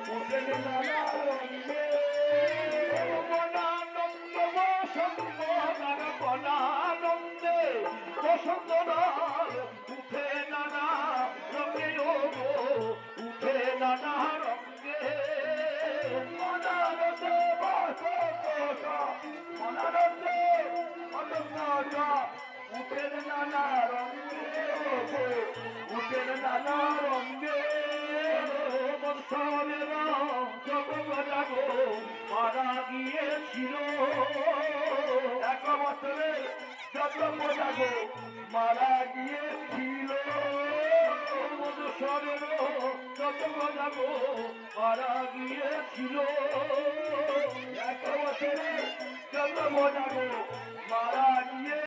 উঠেন নানা রঙে মনানন্দ বসন্ত নানা বনানন্দে বসন্ত উঠে নানা রঙে উঠে নানা রঙে মনানন্দ বসন্ত মনানন্দে বসন্ত উঠেন নানা রঙে উঠেন নানা রঙে বৎসরেরা যত জাগো মারা গিয়েছিল এক বছরে যত জাগো মারা গিয়েছিল বৎসরেরা যত জাগো মারা গিয়েছিল এক বছরে যত জাগো